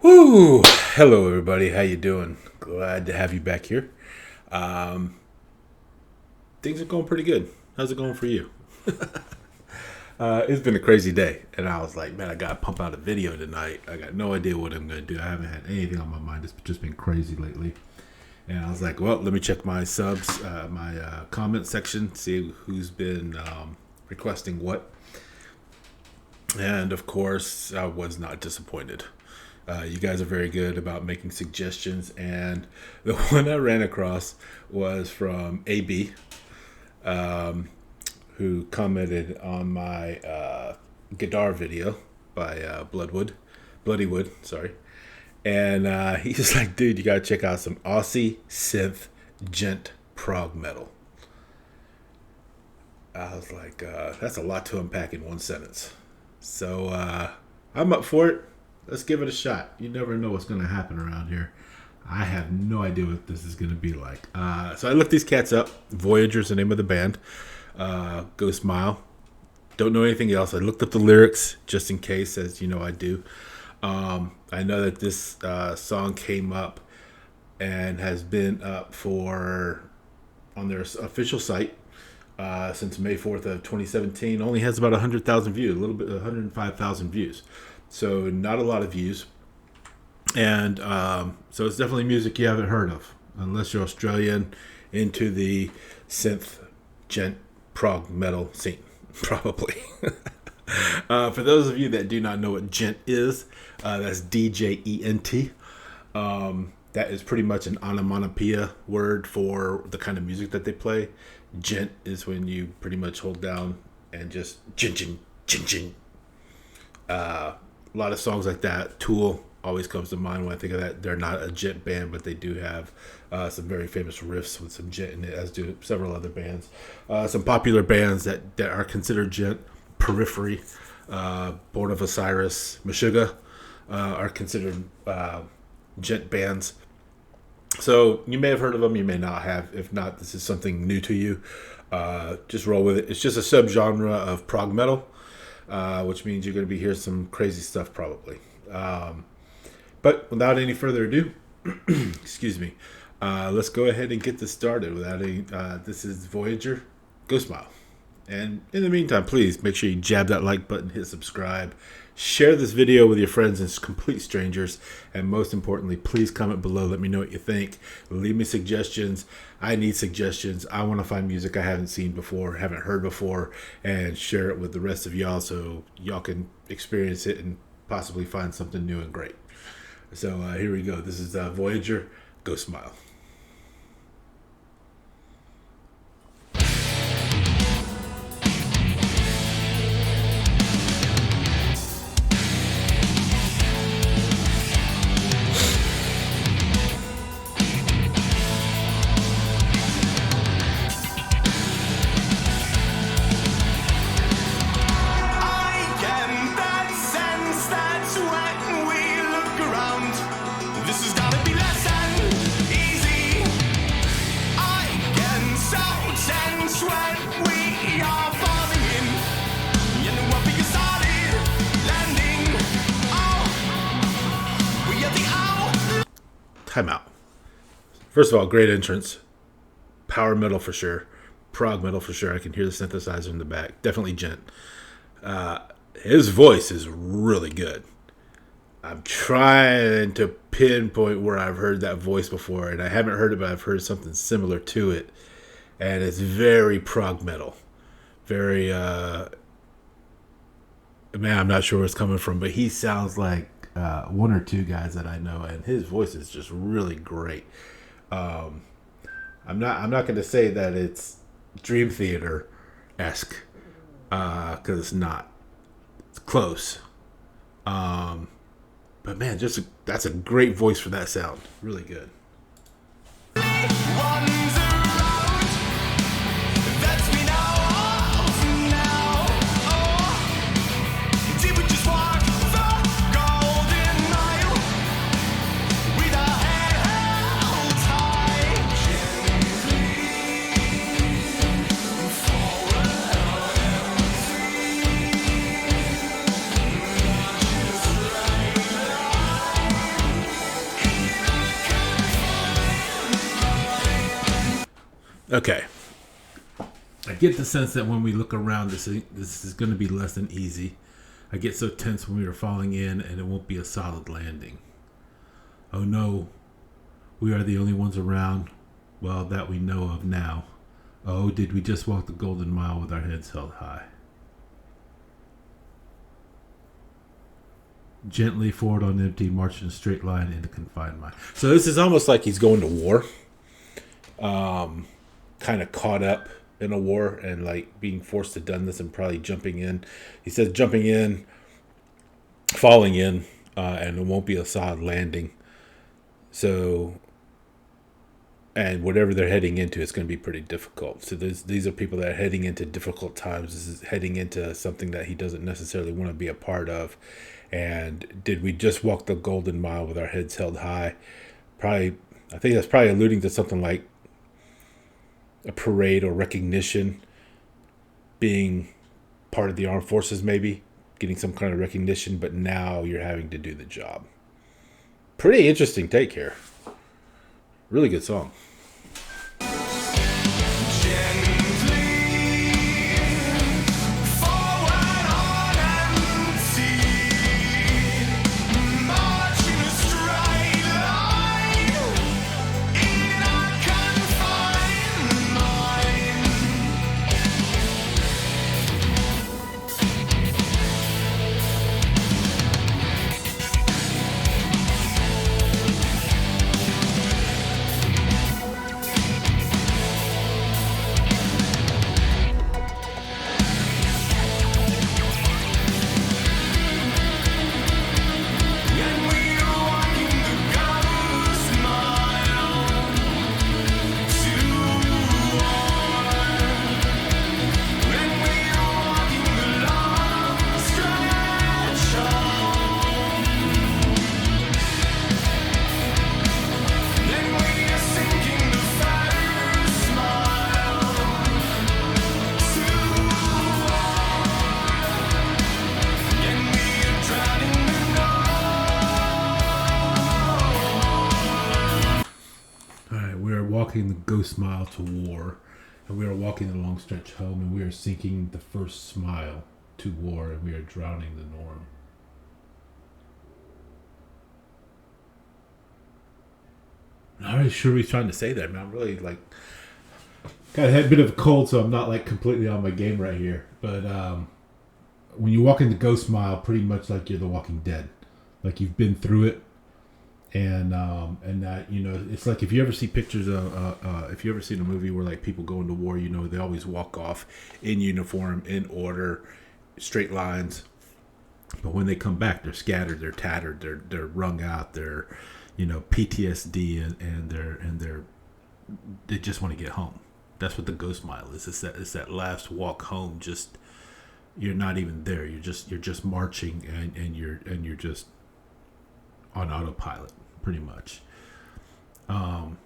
Woo! Hello, everybody. How you doing? Glad to have you back here. Things are going pretty good. How's it going for you? It's been a crazy day, and I was like, man, I gotta pump out a video tonight. I got no idea what I'm gonna do. I haven't had anything on my mind. It's just been crazy lately. And I was like, well, let me check my subs, my comment section, see who's been requesting what. And of course, I was not disappointed. You guys are very good about making suggestions, and the one I ran across was from AB, who commented on my Gadar video by Bloodywood, sorry. And he's like, dude, you gotta check out some Aussie synth Djent prog metal. I was like, that's a lot to unpack in one sentence. So I'm up for it. Let's give it a shot. You never know what's going to happen around here. I have no idea what this is going to be like. So I looked these cats up. Voyager is the name of the band. Go Smile. Don't know anything else. I looked up the lyrics just in case, as you know I do. I know that this song came up and has been up on their official site since May 4th of 2017. Only has about 100,000 views, a little bit, 105,000 views. So not a lot of views. And so it's definitely music you haven't heard of, unless you're Australian into the synth Djent prog metal scene, probably. For those of you that do not know what Djent is, that's DJENT. That is pretty much an onomatopoeia word for the kind of music that they play. Djent is when you pretty much hold down and just chin chin chin chin. A lot of songs like that. Tool always comes to mind when I think of that. They're not a Djent band, but they do have some very famous riffs with some Djent in it, as do several other bands. Some popular bands that are considered Djent: Periphery, Born of Osiris, Meshuggah are considered Djent bands. So you may have heard of them, you may not have. If not, this is something new to you. Just roll with it. It's just a subgenre of prog metal. Which means you're going to be hearing some crazy stuff probably. But without any further ado, excuse me, let's go ahead and get this started. This is Voyager, Go Smile. And in the meantime, please make sure you jab that like button, hit subscribe, share this video with your friends and complete strangers, and most importantly, please comment below. Let me know what you think. Leave me suggestions. I need suggestions. I want to find music I haven't seen before, haven't heard before, and share it with the rest of y'all so y'all can experience it and possibly find something new and great. So here we go. This is Voyager, Go Smile. Time out. First of all, great entrance. Power metal for sure. Prog metal for sure. I can hear the synthesizer in the back. Definitely Djent. His voice is really good. I'm trying to pinpoint where I've heard that voice before, and I haven't heard it, but I've heard something similar to it. And it's very prog metal. Very, man, I'm not sure where it's coming from, but he sounds like one or two guys that I know, and his voice is just really great. I'm not going to say that it's Dream Theater esque, because it's not. It's close. But man, that's a great voice for that sound. Really good. Okay. I get the sense that when we look around, this is going to be less than easy. I get so tense when we are falling in, and it won't be a solid landing. Oh no, we are the only ones around, well, that we know of now. Oh, did we just walk the golden mile with our heads held high? Gently forward on empty, march in a straight line into confined mind. So this is almost like he's going to war. Kind of caught up in a war and like being forced to done this and probably jumping in. He says jumping in, falling in, and it won't be a solid landing. So, and whatever they're heading into, it's going to be pretty difficult. So these are people that are heading into difficult times. This is heading into something that he doesn't necessarily want to be a part of. And did we just walk the golden mile with our heads held high? Probably, I think that's probably alluding to something like a parade or recognition, being part of the armed forces, maybe getting some kind of recognition, but now you're having to do the job. Pretty interesting take here. Really good song. Walking the ghost mile to war, and we are walking the long stretch home, and we are sinking the first smile to war, and we are drowning the norm. I'm not really sure what he's trying to say there, man. I'm really like kind of had a bit of a cold, so I'm not like completely on my game right here. But when you walk in the ghost mile, pretty much like you're the Walking Dead, like you've been through it. And that, you know, it's like if you ever see pictures of, if you ever seen a movie where like people go into war, you know, they always walk off in uniform, in order, straight lines. But when they come back, they're scattered, they're tattered, they're wrung out, they're, you know, PTSD, and they just want to get home. That's what the ghost mile is. It's that last walk home. Just, you're not even there. You're just marching, and you're just on autopilot, pretty much. And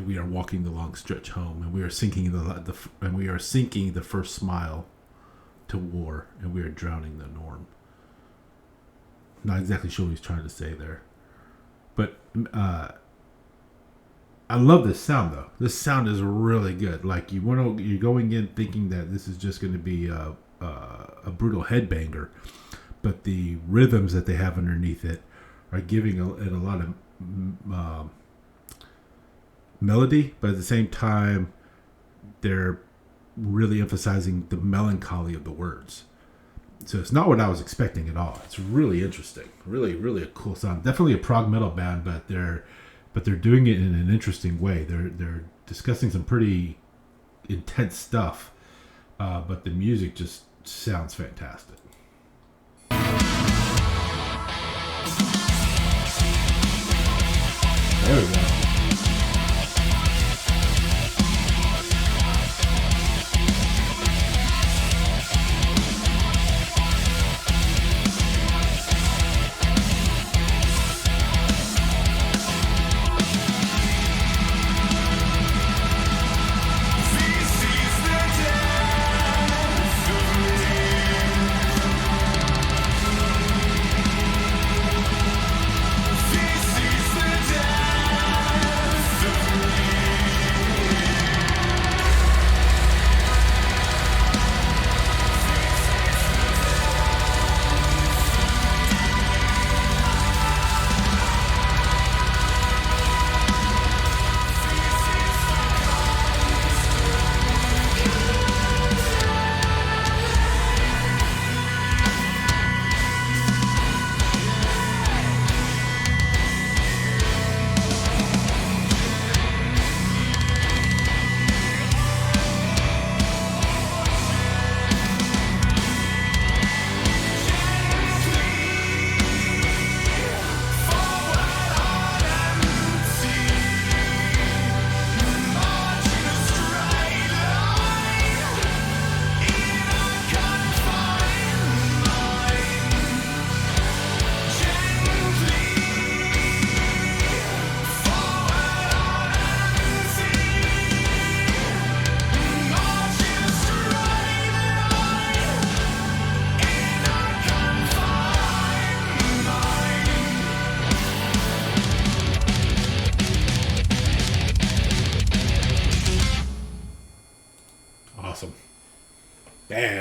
we are walking the long stretch home, and we are sinking the first smile to war, and we are drowning the norm. Not exactly sure what he's trying to say there, but I love this sound though. This sound is really good. Like you're going in thinking that this is just going to be a brutal headbanger. But the rhythms that they have underneath it are giving it a lot of melody, but at the same time, they're really emphasizing the melancholy of the words. So it's not what I was expecting at all. It's really interesting, really, really a cool sound. Definitely a prog metal band, but they're doing it in an interesting way. They're discussing some pretty intense stuff, but the music just sounds fantastic. There we go.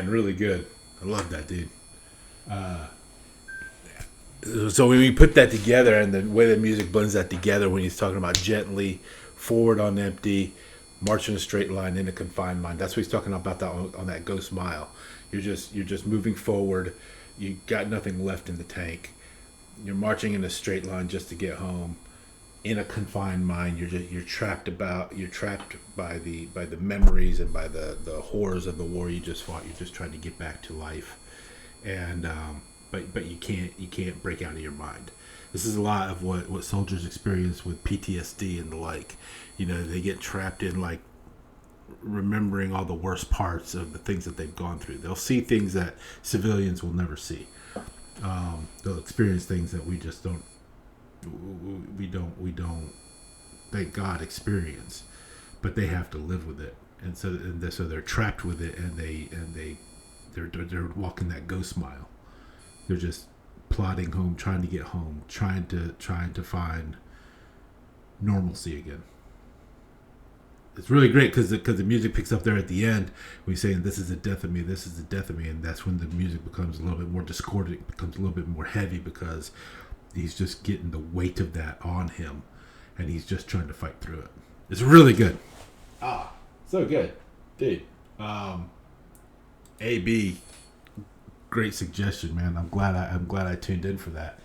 man, really good. I love that, dude. So when we put that together and the way the music blends that together, when he's talking about gently, forward on empty, march in a straight line in a confined mind, that's what he's talking about that on that ghost mile. You're just moving forward. You got nothing left in the tank. You're marching in a straight line just to get home. In a confined mind, you're trapped by the memories and by the horrors of the war you just fought. You're just trying to get back to life, and but you can't break out of your mind. This is a lot of what soldiers experience with PTSD and the like. You know, they get trapped in like remembering all the worst parts of the things that they've gone through. They'll see things that civilians will never see. They'll experience things that we just don't. We don't, thank God, experience, but they have to live with it, and so they're trapped with it, and they're walking that ghost mile. They're just plodding home, trying to get home, trying to find normalcy again. It's really great because the music picks up there at the end. We saying this is the death of me, this is the death of me, and that's when the music becomes a little bit more discordant, it becomes a little bit more heavy because he's just getting the weight of that on him, and he's just trying to fight through it. It's really good. So good, dude. AB, great suggestion, man. I'm glad I tuned in for that,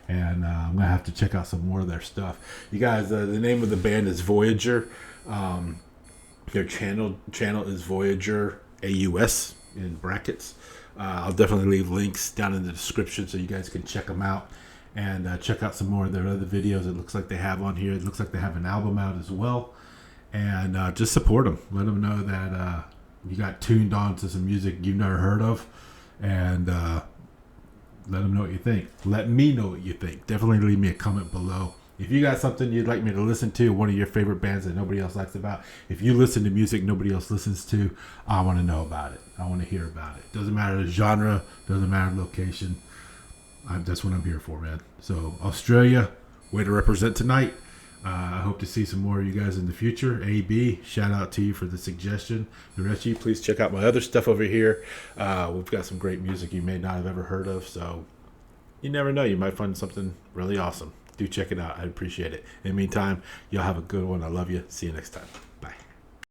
and I'm gonna have to check out some more of their stuff. You guys, the name of the band is Voyager. Their channel is Voyager AUS in brackets. I'll definitely leave links down in the description so you guys can check them out and check out some more of their other videos. It looks like they have on here. It looks like they have an album out as well, and just support them. Let them know that you got tuned on to some music you've never heard of, and let them know what you think. Let me know what you think. Definitely leave me a comment below. If you got something you'd like me to listen to, one of your favorite bands that nobody else likes about, if you listen to music nobody else listens to, I want to know about it. I want to hear about it. Doesn't matter the genre, doesn't matter the location. That's what I'm here for, man. So, Australia, way to represent tonight. I hope to see some more of you guys in the future. AB, shout out to you for the suggestion. The rest of you, please check out my other stuff over here. We've got some great music you may not have ever heard of, so you never know. You might find something really awesome. Do check it out. I appreciate it. In the meantime, y'all have a good one. I love you. See you next time. Bye.